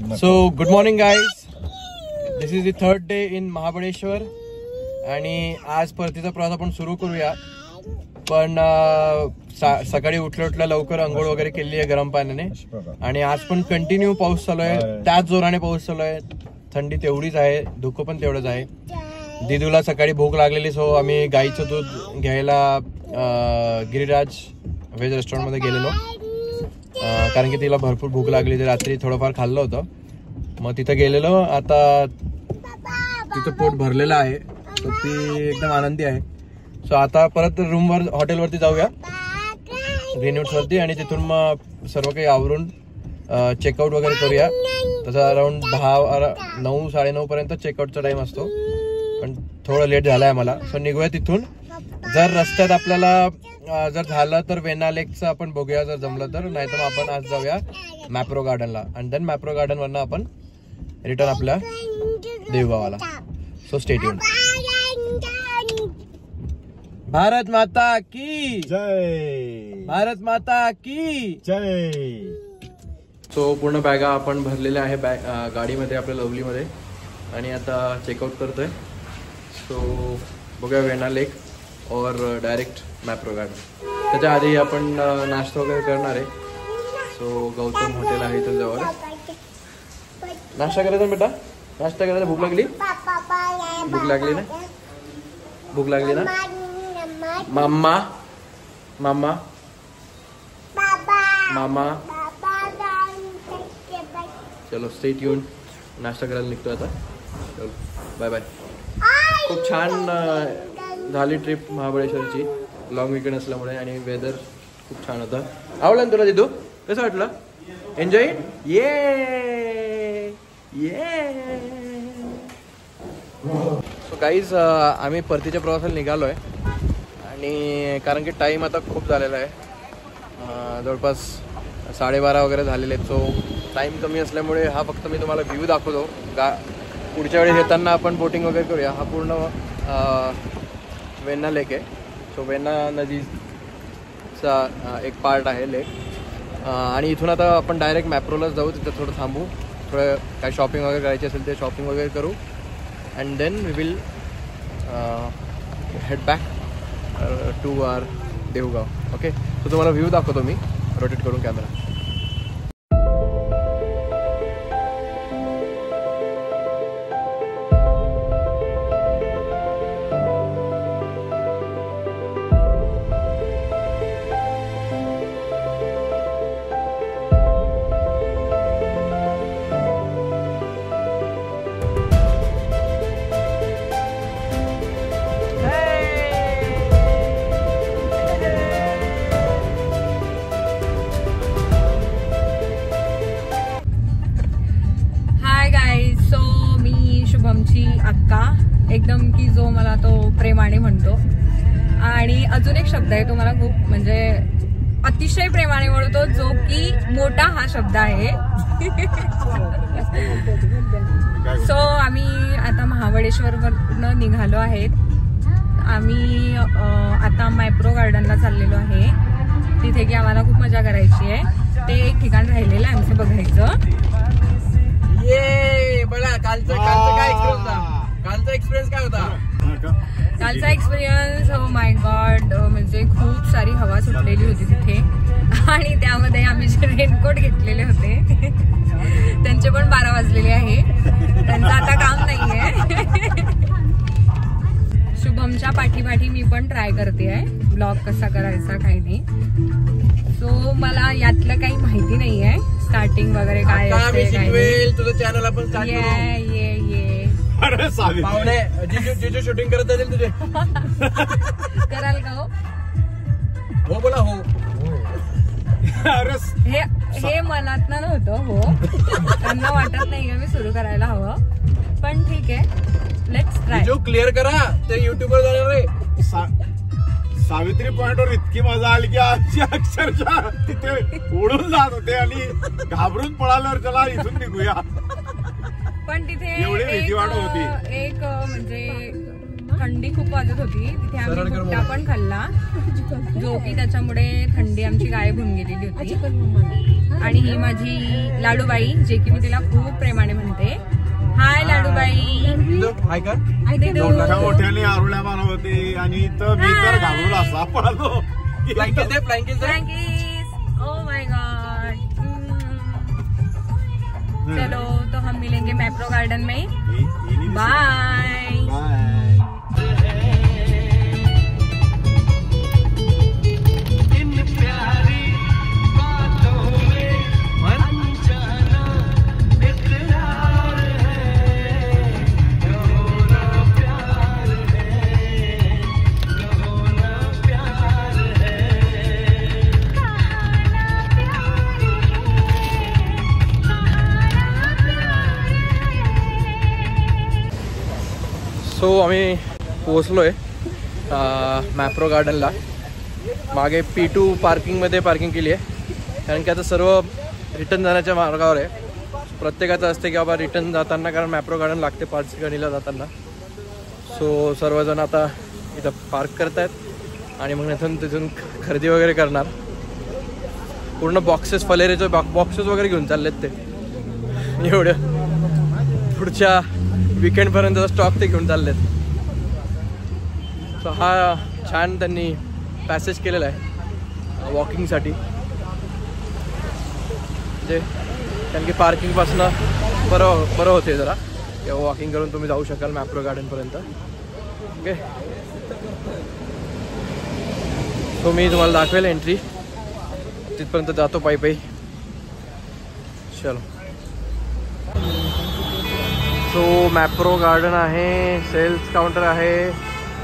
So good morning guys. This is the third day in Mahabaleshwar आणि आज परतीचा प्रवास आपण सुरू करूया. पण सकाळी उठल्या लवकर अंघोळ वगैरे केली आहे गरम पाण्याने आणि आज पण कंटिन्यू पाऊस चालू आहे. त्याच जोराने पाऊस चालू आहे. थंडी तेवढीच आहे, धुकं पण तेवढंच आहे. दिदूला सकाळी भूक लागलेली, सो आम्ही गाईचं दूध घ्यायला गिरिराज व्हेज रेस्टॉरंट मध्ये गेलेलो, कारण की तिला भरपूर भूक लागली. ते रात्री थोडंफार खाल्लं होतं, मग तिथं गेलेलो. आता तिथं पोट भरलेलं आहे, तर ती एकदम आनंदी आहे. सो आता परत रूमवर हॉटेलवरती जाऊया ग्रीनवूड्स वरती आणि तिथून मग सर्व काही आवरून चेकआउट वगैरे करूया. तसा अराउंड 9, 9:30 पर्यंत चेकआउटचा टाइम असतो, पण थोडं लेट झालाय मला. सो निघूया तिथून. जर रस्त्यात आपल्याला जर झालं तर वेण्णा लेकचं आपण बघूया जर जमलं तर, नाहीतर मग आपण आज जाऊया मॅप्रो गार्डनला आणि देन मॅप्रो गार्डन वरनं आपण रिटर्न आपल्या देवगावाला. So stay tuned. Bharat Mata की जय. भारत माता की जय. सो पूर्ण बॅगा आपण भरलेल्या आहे गाडीमध्ये आपल्या लवलीमध्ये आणि आता चेकआउट करतोय. सो बघूया वेण्णा लेक और डायरेक्ट मॅप्रो गार्डन. त्याच्या आधी आपण नाश्ता वगैरे करणार आहे. सो गौतम हॉटेल आहे इथं जवळ. नाश्ता करायचा बेटा, नाश्ता करायचा. भूक लागली, भूक लागली ना, भूक लागली ना मम्मा, मम्मा, मामा. चलो स्टे ट्यून्ड. नाश्ता करायला निघतो आता. चलो बाय बाय. खूप छान झाली ट्रिप महाबळेश्वरची, लॉंग वीकेंड असल्यामुळे आणि वेदर खूप छान होता. आवडलं ना तुला दिदू? कसं वाटलं? एन्जॉय. ये ये. सो गाईज आम्ही परतीच्या प्रवासाला निघालो आहे आणि कारण की टाईम आता खूप झालेला आहे, जवळपास 12:30 वगैरे झालेले आहेत. सो टाईम कमी असल्यामुळे हा फक्त मी तुम्हाला व्ह्यू दाखवतो. पुढच्या वेळेस येताना आपण बोटिंग वगैरे करूया. हा पूर्ण वेण्णा लेक आहे. सो वेण्णा नदीचा एक पार्ट आहे लेक. आणि इथून आता आपण डायरेक्ट मॅप्रोलाच जाऊ. तिथं थोडं थांबू, थोडं काय शॉपिंग वगैरे करायची असेल ते शॉपिंग वगैरे करू and then we will head back to our Devgaon. Okay. So तुम्हाला व्ह्यू दाखवतो मी रोटेट करून कॅमेरा. शुभमची अक्का एकदम, की जो मला तो प्रेमाने म्हणतो. आणि अजून एक शब्द आहे तो मला खूप म्हणजे अतिशय प्रेमाने म्हणतो, जो की मोठा हा शब्द आहे. सो आम्ही आता महाबळेश्वरवरनं निघालो आहेत. आम्ही आता मॅप्रो गार्डनला चाललेलो आहे. तिथे की आम्हाला खूप मजा करायची आहे. ते एक ठिकाण राहिलेलं आहे आमचं बघायचं. ये बघा कालचा काय एक्सपिरियन्स होता? कालचा एक्सपिरियन्स काय होता? कालचा एक्सपिरियन्स ओ माय गॉड, म्हणजे खूप सारी हवा सुटलेली होती तिथे आणि त्यामध्ये आम्ही जे रेनकोट घेतलेले होते त्यांचे पण 12 वाजलेले आहे. त्यांचं आता काम नाहीये. शुभमच्या पाठीपाठी मी पण ट्राय करते आहे ब्लॉग कसा करायचा काही नाही. सो मला यातलं काही माहिती नाही आहे, स्टार्टिंग वगैरे काय असते. तुझं चॅनल आपण जिजू शूटिंग करत असेल तुझे कराल का? हो बोला. हो हे मनात नव्हतं. हो त्यांना वाटत नाही मी सुरू करायला हवं, पण ठीक आहे, लेट्स ट्राय. क्लिअर करा ते युट्यूबवर जाणार रे. सावित्री पॉइंटवर इतकी मजा आली की आजची अक्षरशः तिथे उडून जात होते आणि घाबरून पळाल्यावर चला इथून निघूया. पण तिथे एवढी भीती वाटत होती. एक म्हणजे थंडी खूप वाजत होती. तिथे आम्ही सरळ कर भुट्टा मला. पण खाल्ला, जो की त्याच्यामुळे थंडी आमची गायब होऊन गेलेली होती. आणि ही माझी लाडूबाई, जे की मी तिला खूप प्रेमाने म्हणते. हाय लाडूबाई. हाय कर. मोठ्या मोठ्याने आरुळ्या मारत होते आणि इथं मी तर घाबरून असा पडलो. Blanket they, blanket they. Blankets. Oh my God. चलो तो हम मिलेंगे मैप्रो गार्डन में. बाय. सो आम्ही पोहोचलोय मॅप्रो गार्डनला. मागे P2 पार्किंगमध्ये पार्किंग केली आहे, कारण की आता सर्व रिटर्न जाण्याच्या मार्गावर आहे. प्रत्येकाचं असते की बाबा रिटर्न जाताना, कारण मॅप्रो गार्डन लागते पाचगणीला जाताना. सो सर्वजण आता इथं पार्क करत आहेत आणि मग तिथून खरेदी वगैरे करणार. पूर्ण बॉक्सेस, फलेरेचे बॉक्सेस वगैरे घेऊन चाललेत ते. एवढं पुढच्या वीकेंडपर्यंतचा स्टॉक ते घेऊन चाललेत. सो हा छान त्यांनी पॅसेज केलेला आहे वॉकिंगसाठी, म्हणजे कारण की पार्किंगपासून बरं होते जरा, किंवा वॉकिंग करून तुम्ही जाऊ शकाल मॅप्रो गार्डनपर्यंत. ओके, सो मी तुम्हाला दाखवेल एंट्री. तिथपर्यंत जातो पायी पायी. चलो. सो मॅप्रो गार्डन आहे, सेल्स काउंटर आहे,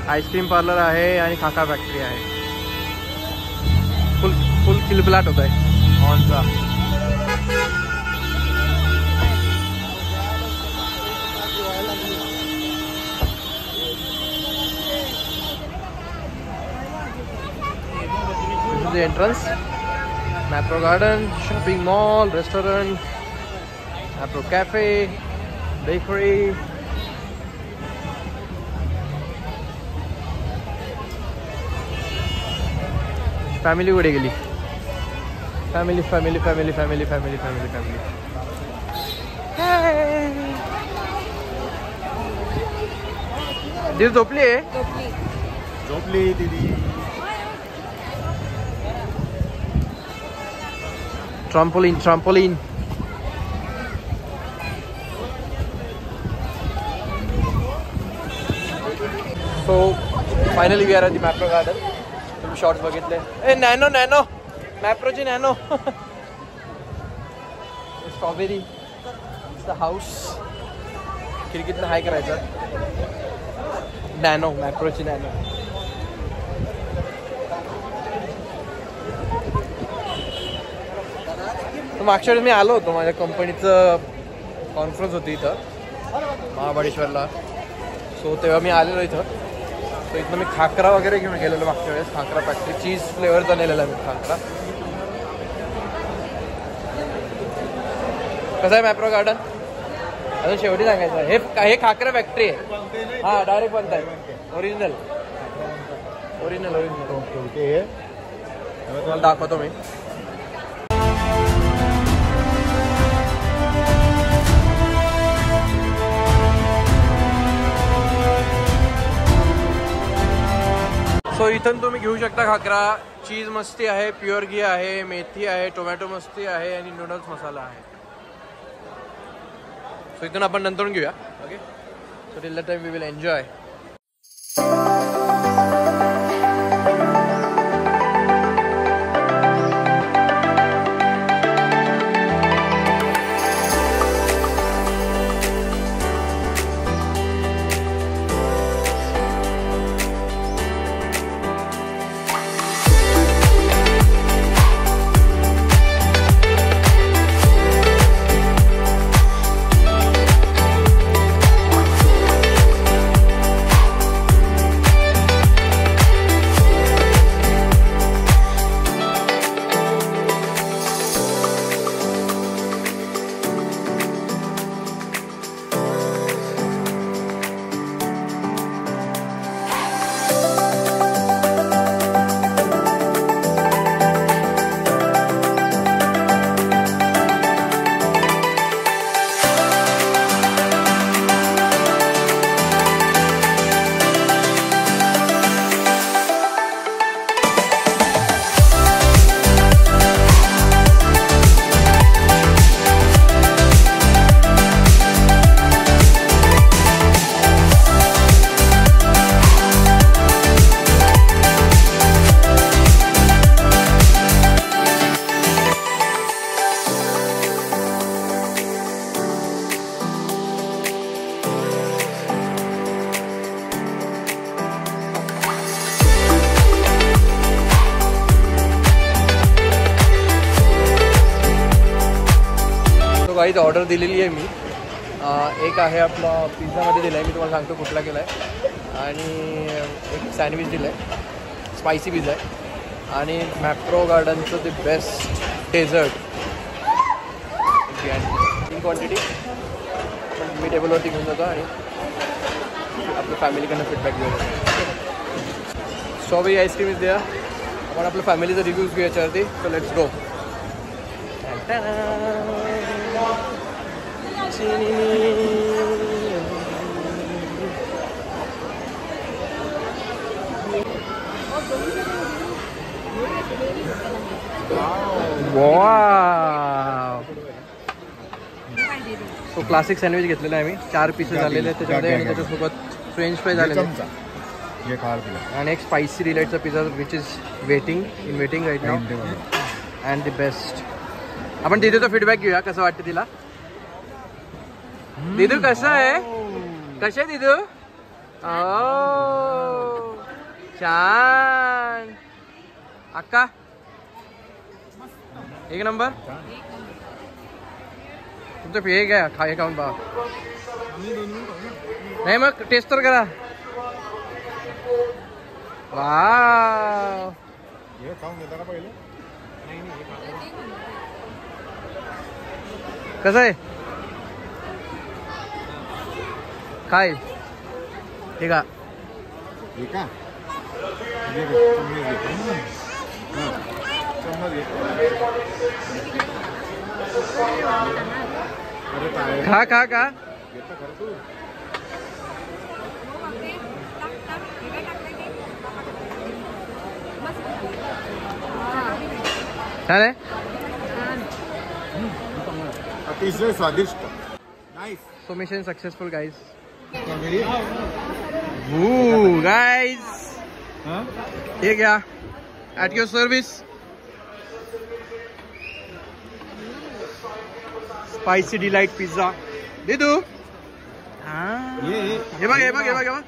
आईस्क्रीम पार्लर आहे आणि खाका फॅक्टरी आहे. फुल किलबिलाट होत आहे ऑनचा. This is the entrance. Mapro Garden, shopping mall, restaurant, Mapro Cafe, bakery. Family कुठे गेली? Family family family family family family family. दीदी झोपली आहे? झोपली दीदी. Trampoline trampoline. So finally we are at the Mapro garden. तुम्ही शॉर्ट्स बघितले. ए नॅनो नॅनो, मॅप्रोची नॅनो. Strawberry house. खिडकीतनं हाय करायचं. नॅनो, मॅप्रोची नॅनो. मागच्या वेळेस मी आलो होतो, माझ्या कंपनीचं कॉन्फरन्स होती इथं महाबळेश्वरला. सो तेव्हा मी आलेलो इथं. सो इथनं मी खाकरा वगैरे घेऊन गेलेलो मागच्या वेळेस. खाकरा फॅक्टरी चीज फ्लेवरचा नेलेला मी खाकरा. कसं आहे मॅप्रो गार्डन? अजून शेवटी सांगायचं आहे. हे खाकरा फॅक्टरी आहे. हां, डायरेक्ट बनत आहे. Original original original. Okay okay. तुम्हाला दाखवतो मी. सो इथून तुम्ही घेऊ शकता खाकरा. चीज मस्ती आहे, प्युअर घी आहे, मेथी आहे, टोमॅटो मस्ती आहे आणि नूडल्स मसाला आहे. सो इथून आपण नंतर घेऊया. Okay, so till the time we will enjoy. Guys order दिलेली आहे मी. एक आहे आपला पिझ्झामध्ये दिला आहे, मी तुम्हाला सांगतो कुठला केला आहे. आणि एक सँडविच दिलं आहे, स्पायसी पिझ्झा आहे. आणि मॅप्रो गार्डनचं ते बेस्ट डेझर्ट इन क्वांटिटी. पण मी टेबलवरती घेऊन जातो आणि आपलं फॅमिलीकडनं फीडबॅक घेऊन जातो. स्ट्रॉबेरी आईस्क्रीम इज द्या. आपण आपल्या फॅमिलीचा रिव्ह्यूज घेऊ याच्यावरती. So let's go. So classic sandwich घेतलेला आहे मी. 4 पीसेस झालेले आहेत त्याच्यामध्ये आणि त्याच्यासोबत फ्रेंच फ्राईज आलेले आहेत आणि एक स्पायसी डिलाइटचा pizza which is waiting right now and the best. आपण दिदूचा फीडबॅक घेऊया, कसं वाटतं तिला. दिदू कसं आहे, कसे दिदू. छान. अक्का एक नंबर. तुमचं हे घ्या, हे खाऊन बा. नाही मग टेस्ट तर करा. वाव. कसं आहे काय ठीक आहे. खा खा खा. छान आहे, अतिशय स्वादिष्ट. Nice. So mission successful guys. Guys हे घ्या at your service. Spicy delight pizza. दिदू हे बघ हे बघ हे बघ हे बघ.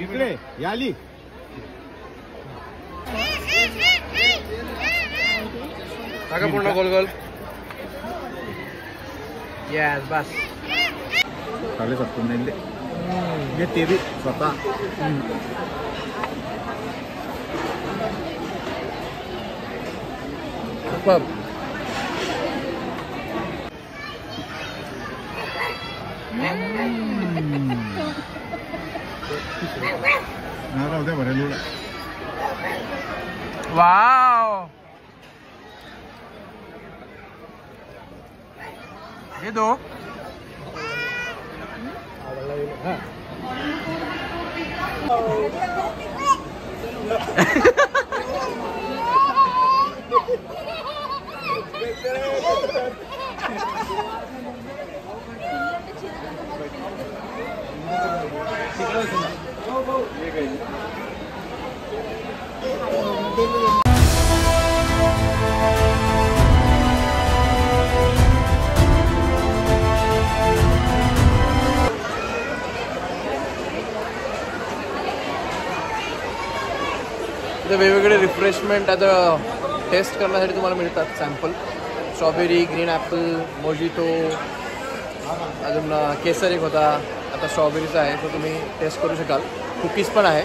इकडे याली. टाका पूर्ण गोल गोल. येस बस. साले सबको नहीं ले. ये तेरी स्वतः. सुपर्ब. वाव. ये दो. वेगवेगळे रिफ्रेशमेंट आता टेस्ट करण्यासाठी तुम्हाला मिळतात. Sample strawberry, green Apple, mojito, अजून केसर एक होता, आता स्ट्रॉबेरीचा आहे. तो तुम्ही टेस्ट करू शकाल. कुकीज पण आहे,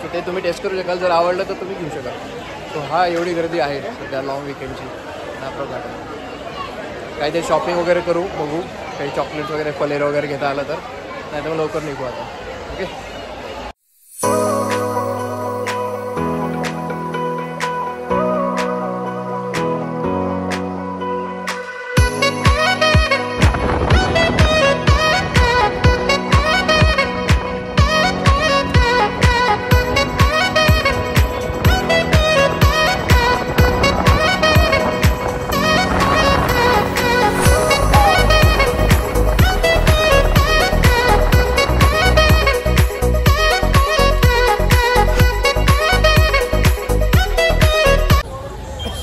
तर ते तुम्ही टेस्ट करू शकाल. जर आवडलं तर तुम्ही घेऊ शकाल. तो हा एवढी गर्दी आहे सध्या लॉंग विकेंडची मॅप्रो गार्डन. काहीतरी शॉपिंग वगैरे करू, बघू काही चॉकलेट्स वगैरे फलेर वगैरे घेता आलं तर. नाही तर मग लवकर निघू आता. ओके.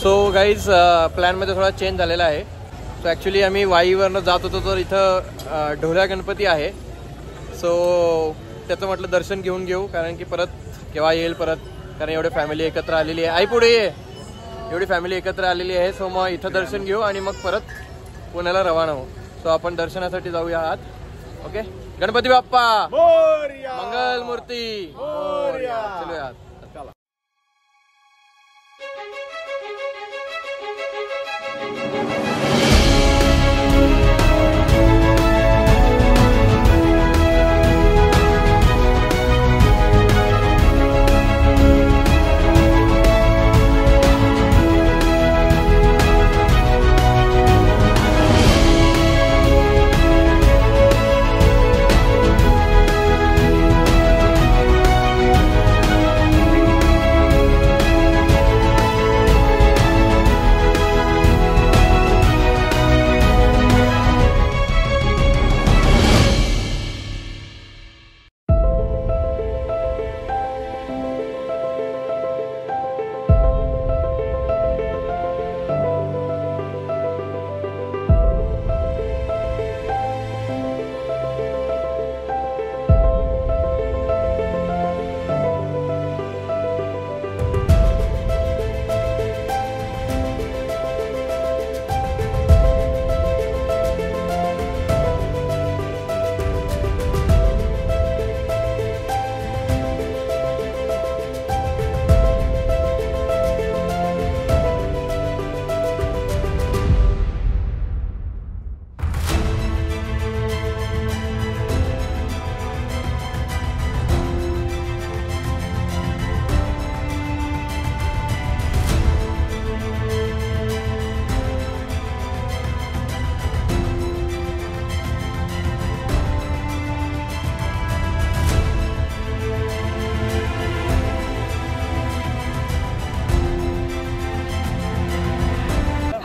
सो गाईज प्लॅनमध्ये थोडा चेंज झालेला आहे. सो ॲक्च्युली आम्ही वाईवरनं जात होतो, तर इथं ढोल्या गणपती आहे. सो त्याचं म्हटलं दर्शन घेऊन घेऊ, कारण की परत केव्हा येईल परत, कारण एवढी फॅमिली एकत्र आलेली आहे. आई पुढे ये. एवढी फॅमिली एकत्र आलेली आहे. सो मग इथं दर्शन घेऊ आणि मग परत पुण्याला रवाना हो. सो आपण दर्शनासाठी जाऊया आत. ओके. गणपती बाप्पा मोरया. मंगल मूर्ती मोरया. चलूया आत. चला.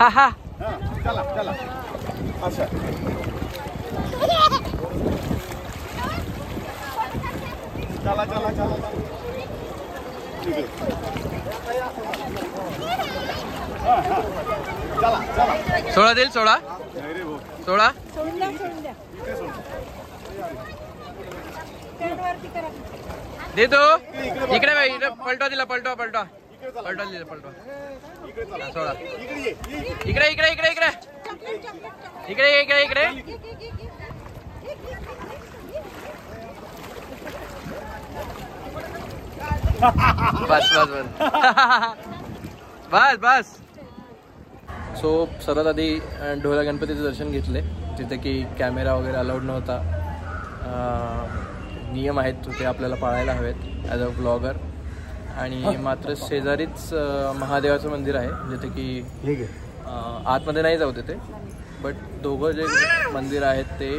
हा हा. चला चला असं. चला चला चला. ठीक आहे. चला चला. 16 देईल 16. नाही रे भाऊ. 16 इकडे सोड. दे तो. इकडे बाई पलटवा दिला पलटवा पलटवा पलटवा दिला पलटवा. इकडे चला. 16. इकडे ये. इकडे इकडे इकडे इकडे इकडे इकडे इकडे. बस बस बस बस बस. सो सर्वात आधी ढोला गणपतीचं दर्शन घेतले तिथे की कॅमेरा वगैरे अलाउड नव्हता. नियम आहेत ते आपल्याला पाळायला हवेत ॲज अ ब्लॉगर. आणि मात्र शेजारीच महादेवाचं मंदिर आहे जिथे की आतमध्ये नाही जाऊ तिथे. बट दोघं जे मंदिर आहेत ते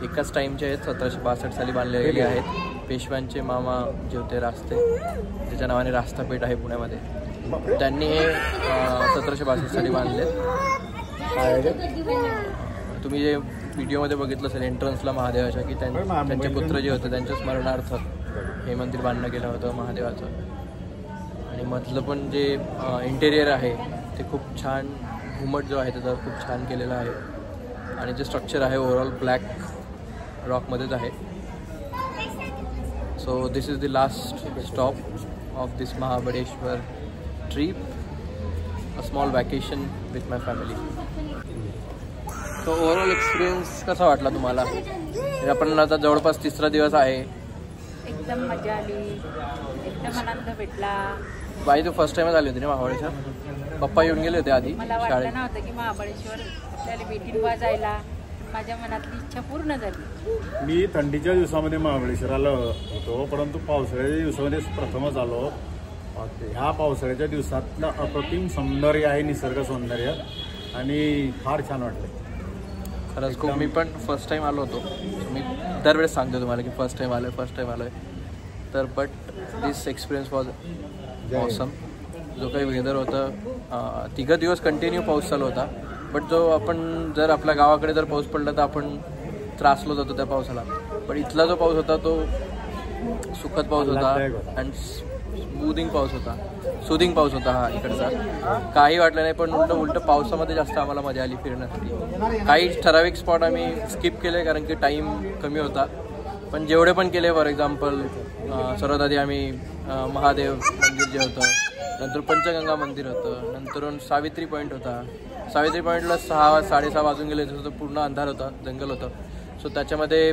एकाच टाईमचे आहेत. 1762 साली बांधले गेले आहेत. पेशव्यांचे मामा जे होते रास्ते त्याच्या नावाने रास्तापेठ आहे पुण्यामध्ये. त्यांनी हे 1762 साली बांधले. तुम्ही जे व्हिडिओमध्ये बघितलं असेल एंट्रन्सला महादेवाच्या की त्यांचे पुत्र जे होते त्यांच्या स्मरणार्थ हे मंदिर बांधणं गेलं होतं महादेवाचं. आणि मधलं पण जे इंटेरियर आहे ते खूप छान. घुमट जो आहे त्याचा खूप छान केलेला आहे. आणि जे स्ट्रक्चर आहे ओव्हरऑल ब्लॅक रॉकमध्येच आहे. So this is the last stop of this Mahabaleshwar trip. A small vacation with my family. So overall experience कसा वाटला तुम्हाला? आपण आता जवळपास 3रा दिवस आहे. एकदम मजा आली. एकदम आनंद भेटला. बाई तू फर्स्ट टाइमच आली होती ना महाबळेश्वर? पप्पा येऊन गेले होते आधी मला शाळेत. वाटलं नव्हतं की महाबळेश्वर आपल्याला भेटीन बा जायला. माझ्या मनातली इच्छा पूर्ण झाली. मी थंडीच्या दिवसामध्ये महाबळेश्वराला होतो परंतु पावसाळ्याच्या दिवसामध्ये प्रथमच आलो. ह्या पावसाळ्याच्या दिवसातलं अप्रतिम सौंदर्य आहे. निसर्ग सौंदर्य आणि फार छान वाटलं खरंच खूप. मी पण फर्स्ट टाइम आलो होतो. मी दरवेळेस सांगतो तुम्हाला की फर्स्ट टाइम आलो आहे. तर but this experience was awesome. जो काही वेदर होतं 3 दिवस कंटिन्यू पाऊस चालू होता. बट जो आपण जर आपल्या गावाकडे जर पाऊस पडला तर आपण त्रासलो जातो त्या पावसाला. पण इथला जो पाऊस होता तो सुखद पाऊस होता अँड सुदिंग पाऊस होता हा इकडचा. काही वाटलं नाही. पण उलट पावसामध्ये जास्त आम्हाला मजा आली फिरण्यासाठी. काही ठराविक स्पॉट आम्ही स्किप केले कारण की टाईम कमी होता. पण जेवढे पण केले फॉर एक्झाम्पल सर्वात आधी आम्ही महादेव मंदिर जे होतं, नंतर पंचगंगा मंदिर होतं, नंतर सावित्री पॉईंट होता, सावित्री पॉईंटला 6-6:30 वाजून गेले तसं पूर्ण अंधार होता, जंगल होतं. सो त्याच्यामध्ये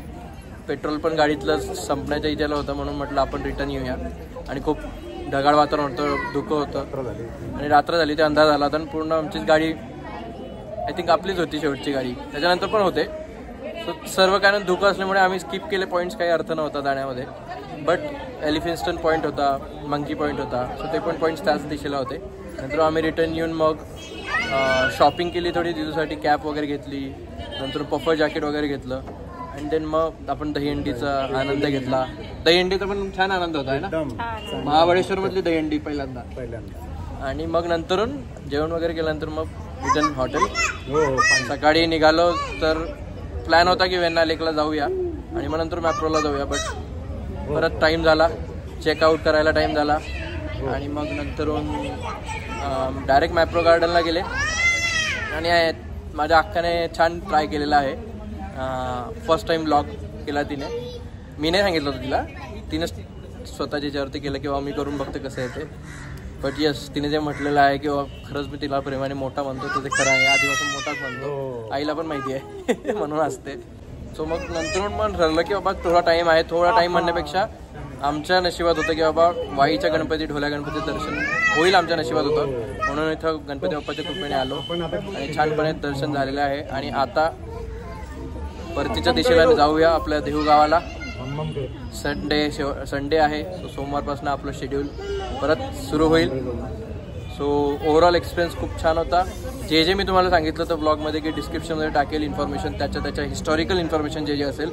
पेट्रोल पण गाडीतलं संपण्याच्या इथेला होतं, म्हणून म्हटलं आपण रिटर्न येऊया. आणि खूप ढगाळ वातावरण होतं, धुकं होतं आणि रात्र झाली, ते अंधार झाला होता आणि पूर्ण आमचीच गाडी आय थिंक आपलीच होती शेवटची गाडी, त्याच्यानंतर पण होते. सो सर्व कारण धुकं असल्यामुळे आम्ही स्किप केले पॉईंट्स, काही अर्थ नव्हता जाण्यामध्ये. बट एलिफिन्स्टन पॉईंट होता, मंकी पॉईंट होता, सो ते पण पॉईंट्स त्याच दिशेला होते. नंतर आम्ही रिटर्न येऊन मग शॉपिंग केली थोडी, तिथूसाठी कॅप वगैरे घेतली, नंतर पफर जॅकेट वगैरे घेतलं. अँड देन मग आपण दहीहंडीचा आनंद घेतला. दहीहंडीचा पण छान आनंद होता आहे ना, महाबळेश्वरमधली दहीहंडी पहिल्यांदा. आणि मग नंतरून जेवण वगैरे केल्यानंतर मग रिटर्न हॉटेल. सकाळी निघालो तर प्लॅन होता की वेण्णा लेकला जाऊया आणि मग नंतर मॅप्रोला जाऊया, बट परत टाईम झाला, चेकआउट करायला टाईम झाला आणि मग नंतरून डायरेक्ट मॅप्रो गार्डनला गेले. आणि माझ्या अक्काने छान ट्राय केलेला आहे, फर्स्ट टाइम ब्लॉग केला तिने. मी नाही सांगितलं होतं तिला, तिने स्वतःच्या याच्यावरती केलं किंवा मी करून बघते कसं येते. बट यस, तिने जे म्हटलेलं आहे किंवा खरंच मी तिला प्रेमाने मोठा म्हणतो, तर ते खरं आहे. आधीपासून मोठाच म्हणतो, आईला पण माहिती आहे म्हणून असते. सो मग नंतर मग ठरलं की बाबा थोडा टाईम आहे, थोडा टाईम म्हणण्यापेक्षा आमच्या नशिबात होतं की बाबा वाईच्या गणपती, ढोल्या गणपती दर्शन होईल आमच्या नशिबात होतं, म्हणून इथं गणपती बाप्पाच्या कृपेने आलो आणि छानपणे दर्शन झालेलं आहे. आणि आता परतीच्या दिशेला जाऊया आपल्या देहू गावाला. संडे आहे, सो सोमवारपासून आपलं शेड्यूल परत सुरू होईल. सो ओव्हरऑल एक्सपिरियन्स खूप छान होता. जे मी तुम्हाला सांगितलं होतं ब्लॉगमध्ये की डिस्क्रिप्शनमध्ये टाकेल इन्फॉर्मेशन, त्याच्या हिस्टॉरिकल इन्फॉर्मेशन जे असेल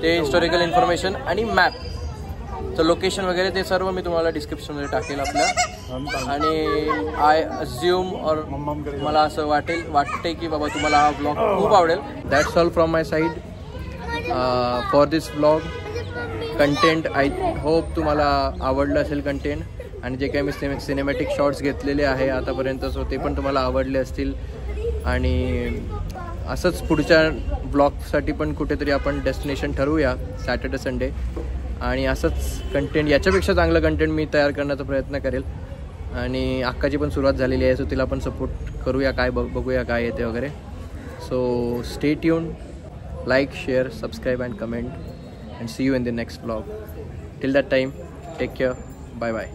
ते हिस्टॉरिकल इन्फॉर्मेशन आणि मॅपचं लोकेशन वगैरे ते सर्व मी तुम्हाला डिस्क्रिप्शनमध्ये टाकेल आपल्या. आणि आय अज्युम और मला असं वाटते की बाबा तुम्हाला हा ब्लॉग खूप आवडेल. That's all from my side for this blog. Content I hope तुम्हाला आवडलं असेल कंटेंट, आणि जे काही मी सिनेमॅटिक शॉट्स घेतलेले आहे आतापर्यंत, सो ते पण तुम्हाला आवडले असतील. आणि असंच पुढच्या ब्लॉगसाठी पण कुठेतरी आपण डेस्टिनेशन ठरवूया सॅटर्डे संडे, आणि असंच कंटेंट, याच्यापेक्षा चांगलं कंटेंट मी तयार करण्याचा प्रयत्न करेल. आणि अक्काची पण सुरुवात झालेली आहे, सो तिला पण सपोर्ट करूया, काय बघूया काय येते वगैरे. So stay tune, like, share, subscribe and comment, and see you in the next vlog. Till that time, take care. Bye bye.